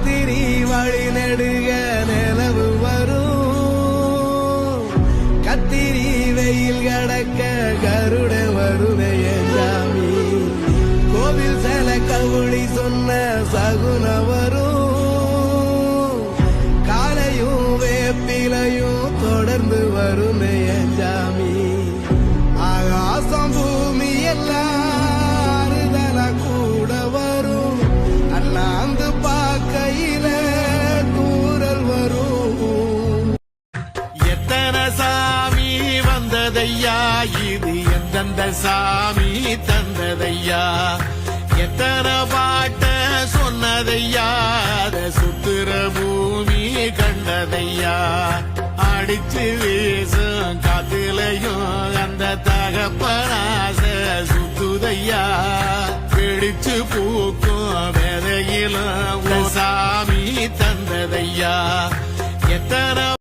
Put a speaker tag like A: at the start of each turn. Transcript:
A: ராத்திரி வழி நெடுக நிலவு வரும் கத்திரி வெயில் கடக்க கருட வருதைய சாமி கோவில் சில கவுளி சொன்ன சகுன வரும் காலையும் வேப்பிலையும் தொடர்ந்து வருதைய சாமி ஆகாசம் பூமி எல்லாம் கூட வரும் அண்ணாந்து பார்க்கையில தூரல் வரும்.
B: எத்தனை சாமி வந்ததையா இது எந்தெந்த சாமி தந்ததையா எத்தனை பாட்ட சொன்னதையா அத சுத்துற பூமி கண்டதையா அடிச்சு வீசும் காத்துலையும் அந்த தகப்பனாச சுத்துதையா பிடிச்சு பூக்கும் விதையிலும் சாமி தந்ததையா எத்தனை